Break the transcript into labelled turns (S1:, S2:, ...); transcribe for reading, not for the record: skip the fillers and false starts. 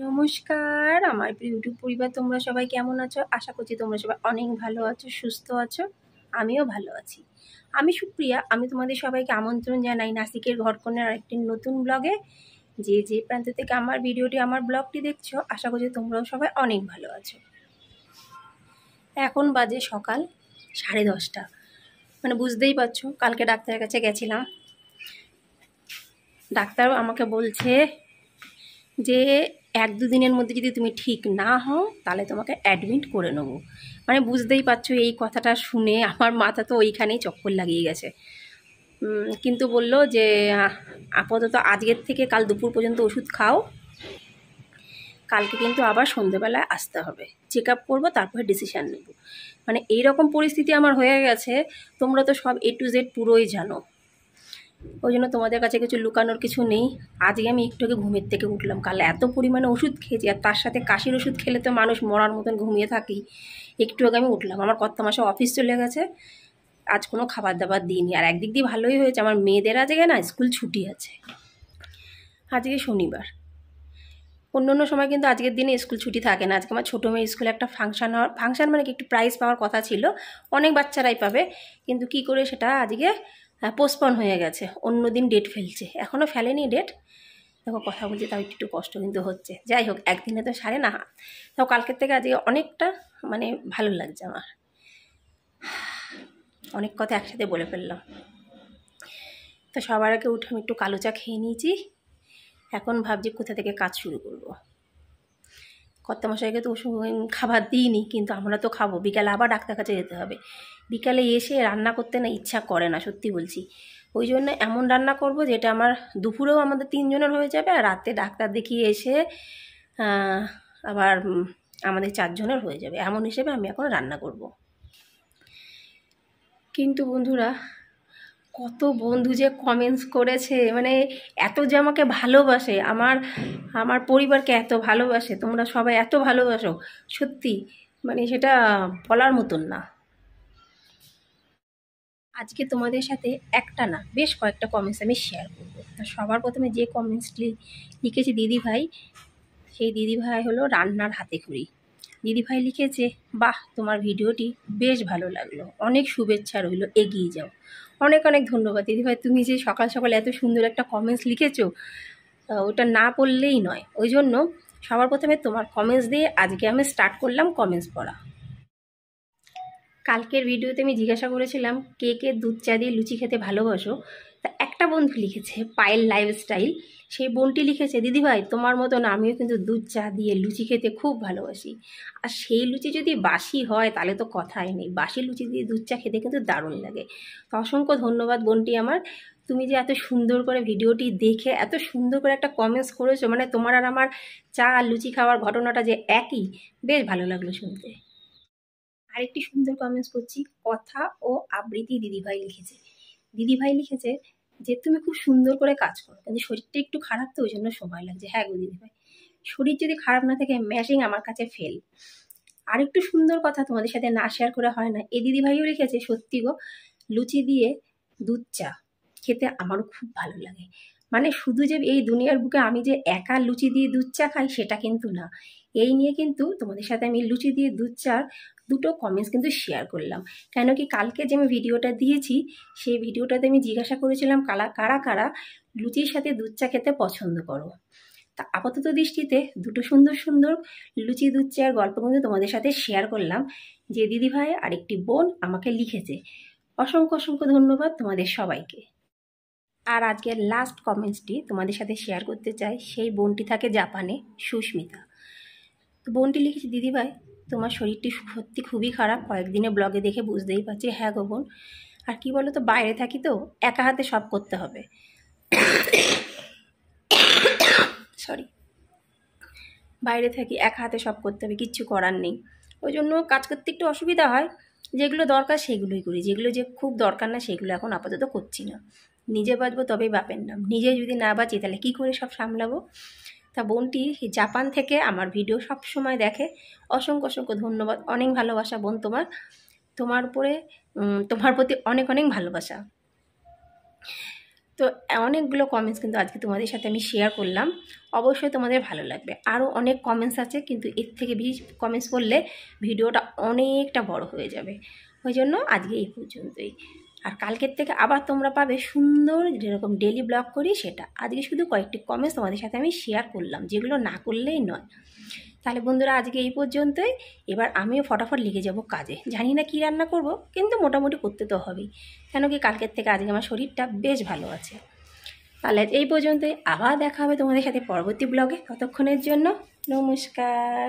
S1: নমস্কার আমার প্রিয় ইউটিউব পরিবার, তোমরা সবাই কেমন আছো? আশা করছি তোমরা সবাই অনেক ভালো আছো, সুস্থ আছো। আমিও ভালো আছি। আমি সুপ্রিয়া, আমি তোমাদের সবাইকে আমন্ত্রণ জানাই নাসিকের ঘরকন্যার আরেকটি নতুন ব্লগে। যে প্রান্ত থেকে আমার ভিডিওটি, আমার ব্লগটি দেখছো, আশা করছি তোমরাও সবাই অনেক ভালো আছো। এখন বাজে সকাল 10:30। মানে বুঝতেই পারছো, কালকে ডাক্তারের কাছে গেছিলাম। ডাক্তারও আমাকে বলছে যে 1-2 দিনের মধ্যে যদি তুমি ঠিক না হও তাহলে তোমাকে অ্যাডমিট করে নেবো। মানে বুঝতেই পারছো, এই কথাটা শুনে আমার মাথা তো ওইখানেই চক্কর লাগিয়ে গেছে। কিন্তু বলল যে আপাতত আজকের থেকে কাল দুপুর পর্যন্ত ওষুধ খাও, কালকে কিন্তু আবার সন্ধ্যেবেলায় আসতে হবে, চেক আপ করবো, তারপরে ডিসিশান নেব। মানে এইরকম পরিস্থিতি আমার হয়ে গেছে। তোমরা তো সব A to Z পুরোই জানো, ওই জন্য তোমাদের কাছে কিছু লুকানোর কিছু নেই। আজকে আমি একটু আগে ঘুমের থেকে উঠলাম। কাল এত পরিমাণে ওষুধ খেয়েছি, আর তার সাথে কাশির ওষুধ খেলে তো মানুষ মরার মতন ঘুমিয়ে থাকি। একটু আগে আমি উঠলাম, আমার কর্তামশাই অফিস চলে গেছে, আজ কোনো খাবার দাবার দিইনি। আর একদিক দিয়ে ভালোই হয়েছে, আমার মেয়েদের আজকে না স্কুল ছুটি আছে, আজকে শনিবার। অন্য সময় কিন্তু আজকের দিনে স্কুল ছুটি থাকে না। আজকে আমার ছোটো মেয়ের স্কুলে একটা ফাংশন মানে কি একটু প্রাইজ পাওয়ার কথা ছিল, অনেক বাচ্চারাই পাবে, কিন্তু কি করে সেটা আজকে পোস্টপন হয়ে গেছে। অন্য দিন ডেট ফেলছে, এখনও ফেলেনি ডেট। দেখো কথা বলছি তাও একটু কষ্ট কিন্তু হচ্ছে। যাই হোক, একদিনে তো সারে না। তাও কালকের থেকে আজকে অনেকটা মানে ভালো লাগছে আমার। অনেক কথা একসাথে বলে ফেললাম। তো সবার আগে উঠে আমি একটু কালো চা খেয়ে নিয়েছি। এখন ভাবছি কোথা থেকে কাজ শুরু করব। কর্তামশাইকে তো খাবার দিইনি, কিন্তু আমরা তো খাবো। বিকালে আবার ডাক্তার কাছে যেতে হবে। বিকালে এসে রান্না করতে না ইচ্ছা করে না, সত্যি বলছি। ওই জন্য এমন রান্না করব যেটা আমার দুপুরেও আমাদের 3 জনের হয়ে যাবে, আর রাতে ডাক্তার দেখিয়ে এসে আবার আমাদের 4 জনের হয়ে যাবে, এমন হিসেবে আমি এখন রান্না করব। কিন্তু বন্ধুরা, কত বন্ধু যে কমেন্টস করেছে, মানে এত যে আমাকে ভালোবাসে, আমার পরিবারকে এত ভালোবাসে, তোমরা সবাই এত ভালোবাসো, সত্যি মানে সেটা বলার মতন না। আজকে তোমাদের সাথে একটা না, বেশ কয়েকটা কমেন্টস আমি শেয়ার করবো। সবার প্রথমে যে কমেন্টসটি লিখেছে দিদিভাই, সেই দিদিভাই হলো রান্নার হাতেখড়ি। দিদিভাই লিখেছে, বাহ তোমার ভিডিওটি বেশ ভালো লাগলো, অনেক শুভেচ্ছা রইল, এগিয়ে যাও। অনেক অনেক ধন্যবাদ দিদিভাই, তুমি যে সকাল সকাল এত সুন্দর একটা কমেন্টস লিখেছো, ওটা না পড়লেই নয়। ওই জন্য সবার প্রথমে তোমার কমেন্টস দিয়ে আজকে আমি স্টার্ট করলাম কমেন্টস পড়া। কালকের ভিডিওতে আমি জিজ্ঞাসা করেছিলাম কে কে দুধ চা দিয়ে লুচি খেতে ভালোবাসো। তা একটা বন্ধু লিখেছে পায়েল লাইফস্টাইল, সেই বোনটি লিখেছে, দিদিভাই তোমার মতন আমিও কিন্তু দুধ চা দিয়ে লুচি খেতে খুব ভালোবাসি। আর সেই লুচি যদি বাসি হয় তাহলে তো কথাই নেই, বাসি লুচি দিয়ে দুধ চা খেতে কিন্তু দারুণ লাগে। তো অসংখ্য ধন্যবাদ বোনটি আমার, তুমি যে এত সুন্দর করে ভিডিওটি দেখে এত সুন্দর করে একটা কমেন্টস করেছো। মানে তোমার আর আমার চা আর লুচি খাওয়ার ঘটনাটা যে একই, বেশ ভালো লাগলো শুনতে। আরেকটি সুন্দর কমেন্টস করছি, কথা ও আবৃত্তি দিদিভাই লিখেছে। দিদিভাই লিখেছে যে তুমি খুব সুন্দর করে কাজ করো, কিন্তু শরীরটা একটু খারাপ, তো ওই জন্য সময় লাগছে। হ্যাঁ গো দিদিভাই, শরীর যদি খারাপ না থাকে ম্যাশিং আমার কাছে ফেল। আরেকটু সুন্দর কথা তোমাদের সাথে না শেয়ার করে হয় না, এই দিদিভাইও লিখেছে, সত্যি গো লুচি দিয়ে দুধ চা খেতে আমারও খুব ভালো লাগে। মানে শুধু যে এই দুনিয়ার বুকে আমি যে একা লুচি দিয়ে দুধ চা খাই সেটা কিন্তু না। এই নিয়ে কিন্তু তোমাদের সাথে আমি লুচি দিয়ে দুধ চার দুটো কমেন্টস কিন্তু শেয়ার করলাম। কেন কি কালকে যে আমি ভিডিওটা দিয়েছি, সেই ভিডিওটাতে আমি জিজ্ঞাসা করেছিলাম কারা কারা লুচির সাথে দুধ চা খেতে পছন্দ করো। তা আপাতত দৃষ্টিতে দুটো সুন্দর সুন্দর লুচি দুধ চার গল্প কিন্তু তোমাদের সাথে শেয়ার করলাম, যে দিদিভাই আর একটি বোন আমাকে লিখেছে। অসংখ্য অসংখ্য ধন্যবাদ তোমাদের সবাইকে। আর আজকের লাস্ট কমেন্টসটি তোমাদের সাথে শেয়ার করতে চাই, সেই বোনটি থাকে জাপানে, সুস্মিতা। তো বোনটি লিখেছে, দিদিভাই তোমার শরীরটি সত্যি খুবই খারাপ, কয়েকদিনে ব্লগে দেখে বুঝতেই পারছি। হ্যাঁ গো বোন, আর কি বলো তো, বাইরে থাকি তো একা হাতে সব করতে হবে। সরি, বাইরে থাকি একা হাতে সব করতে হবে, কিচ্ছু করার নেই। ওই জন্য কাজ করতে একটু অসুবিধা হয়। যেগুলো দরকার সেগুলোই করি, যেগুলো যে খুব দরকার না সেগুলো এখন আপাতত করছি না। নিজে বাঁচবো তবেই বাপের নাম, নিজে যদি না বাঁচি তাহলে কী করে সব সামলাবো। তা বোনটি জাপান থেকে আমার ভিডিও সব সময় দেখে। অসংখ্য অসংখ্য ধন্যবাদ, অনেক ভালোবাসা বোন তোমার, তোমার উপরে তোমার প্রতি অনেক অনেক ভালোবাসা। তো তো অনেকগুলো কমেন্টস কিন্তু আজকে তোমাদের সাথে আমি শেয়ার করলাম, অবশ্যই তোমাদের ভালো লাগবে। আরও অনেক কমেন্টস আছে, কিন্তু এর থেকে বেশি কমেন্টস করলে ভিডিওটা অনেকটা বড় হয়ে যাবে, ওই জন্য আজকে এই পর্যন্তই। আর কালকের থেকে আবার তোমরা পাবে সুন্দর যেরকম ডেলি ব্লগ করি সেটা। আজকে শুধু কয়েকটি কমেন্টস তোমাদের সাথে আমি শেয়ার করলাম, যেগুলো না করলেই নয়। তাহলে বন্ধুরা আজকে এই পর্যন্তই। এবার আমিও ফটাফট লেগে যাব কাজে। জানি না কী রান্না করব, কিন্তু মোটামুটি করতে তো হবেই, কেন কি কালকের থেকে আজকে আমার শরীরটা বেশ ভালো আছে। তাহলে এই পর্যন্তই, আবার দেখা হবে তোমাদের সাথে পরবর্তী ব্লগে। ততক্ষণের জন্য নমস্কার।